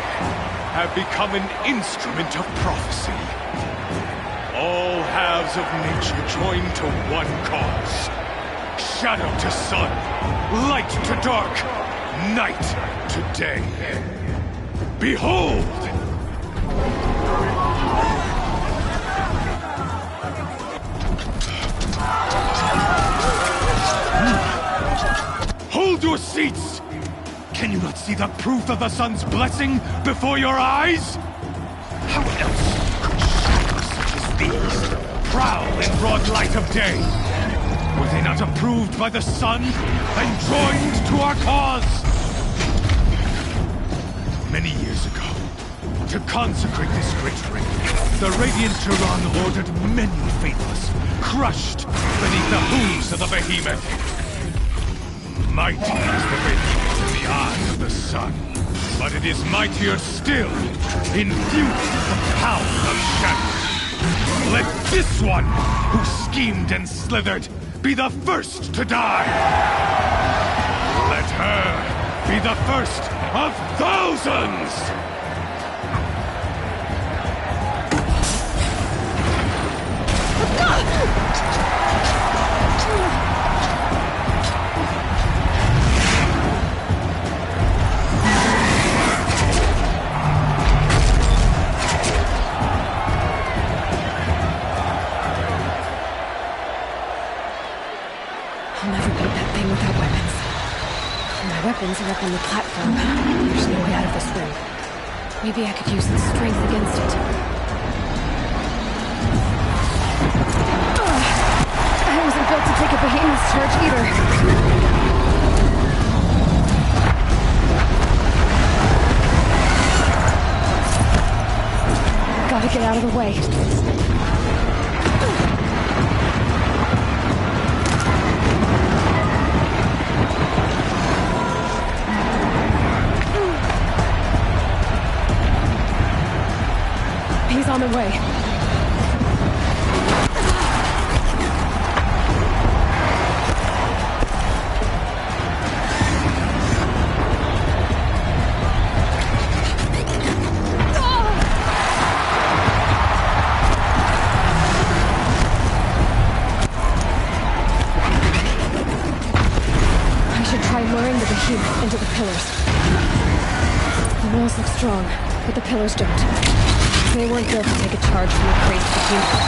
have become an instrument of prophecy. All halves of nature join to one cause. Shadow to sun, light to dark, night to day. Behold! Hold your seats! Can you not see the proof of the sun's blessing before your eyes? How else could shadows such as these prowl in broad light of day? Were they not approved by the sun and joined to our cause? Many years ago, to consecrate this great ring, the Radiant Tyrann ordered many faithless, crushed beneath the hooves of the behemoth. Mighty is the behemoth in the eyes of the sun, but it is mightier still, infused with the power of shadow. Let this one, who schemed and slithered, be the first to die! Let her be the first of thousands! I'll never beat that thing without weapons. My weapons are up on the platform. There's no way out of this room. Maybe I could use its strength against it. I wasn't built to take a behemoth's charge either. Gotta get out of the way. He's on the way. I should try luring the behemoth into the pillars. The walls blocks look strong, but the pillars don't. They weren't built to take a charge from the crates between them.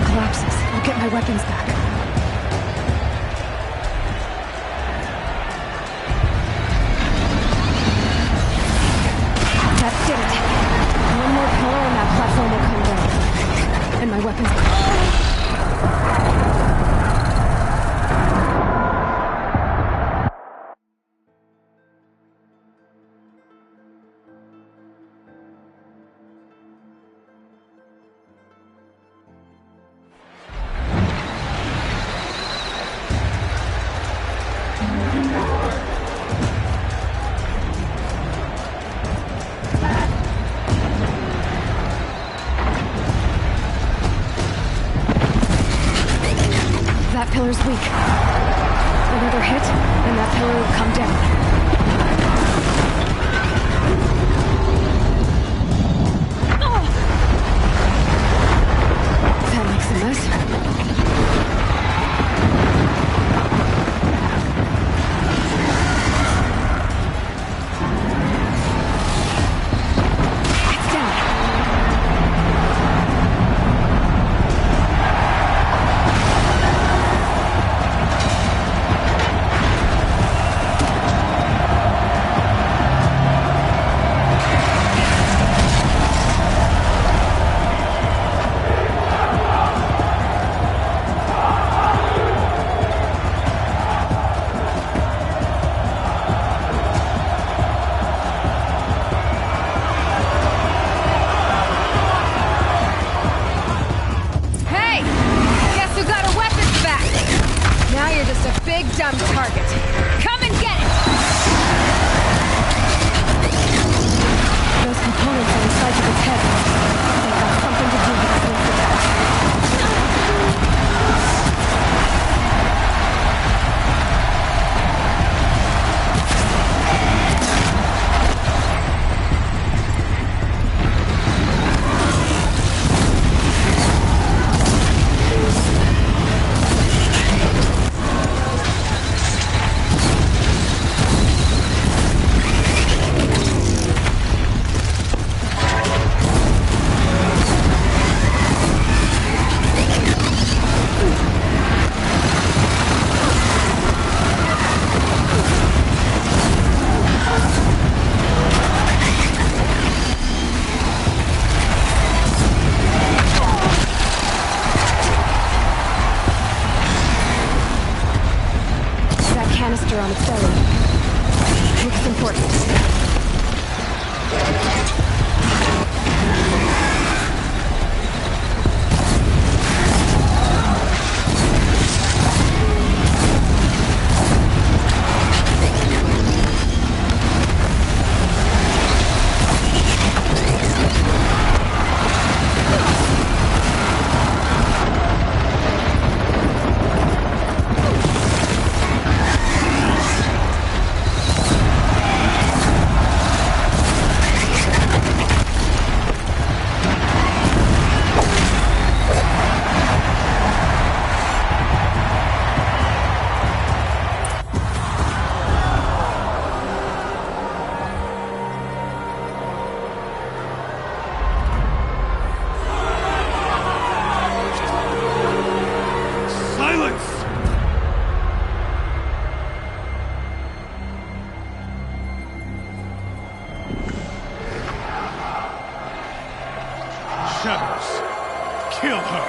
Collapses. I'll get my weapons back. That did it. One more pillar and that platform will come down. And my weapons... That pillar's weak. Another hit, and that pillar will come down. Oh! That makes a mess. Dumb target. Come and get it! Those components on the sides of its head. They've got something to do with its link with that. Canister on its belly. Looks important. Shadows, kill her!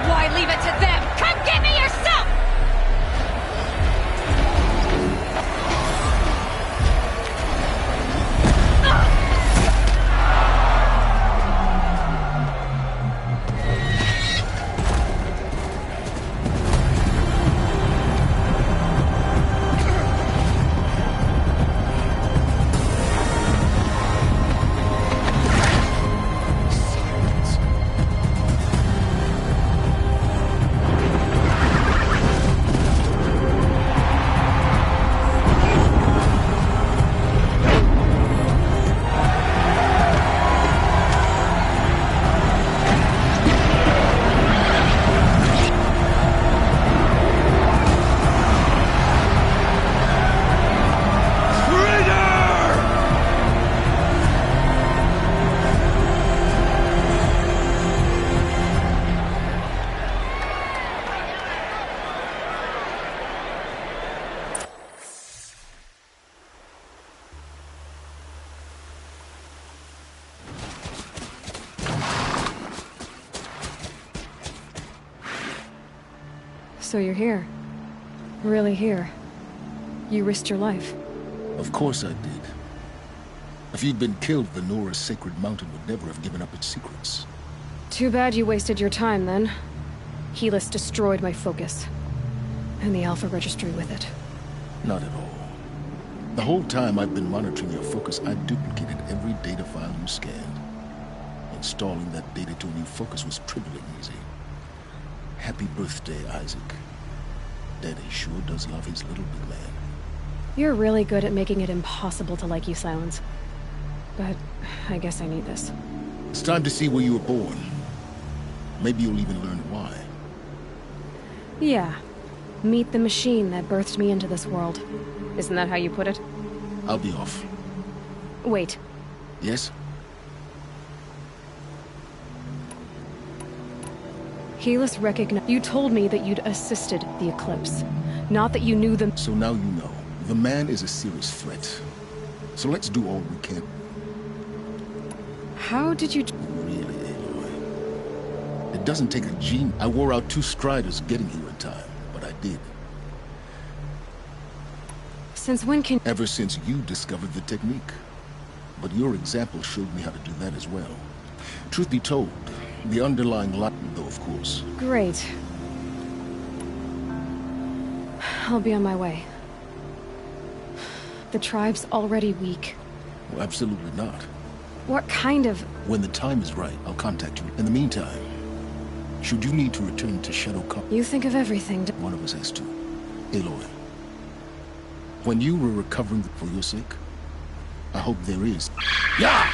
Why leave it to them? So you're here. Really here. You risked your life. Of course I did. If you'd been killed, Venora's sacred mountain would never have given up its secrets. Too bad you wasted your time, then. Helis destroyed my focus. And the Alpha Registry with it. Not at all. The whole time I've been monitoring your focus, I duplicated every data file you scanned. Installing that data to a new focus was trivially easy. Happy birthday, Isaac. Daddy sure does love his little big man. You're really good at making it impossible to like you, Silence. But I guess I need this. It's time to see where you were born. Maybe you'll even learn why. Yeah. Meet the machine that birthed me into this world. Isn't that how you put it? I'll be off. Wait. Yes? Helis recognized... You told me that you'd assisted the Eclipse. Not that you knew them. So now you know. The man is a serious threat. So let's do all we can. How did you... Really, Aloy. It doesn't take a gene. I wore out 2 striders getting here in time, but I did. Since when can... Ever since you discovered the technique. But your example showed me how to do that as well. Truth be told, the underlying lot, though, of course. Great. I'll be on my way. The tribe's already weak. Well, absolutely not. What kind of... When the time is right, I'll contact you. In the meantime, should you need to return to Shadow Cup... You think of everything. One of us has to. Aloy. When you were recovering for your sake, I hope there is... Yeah!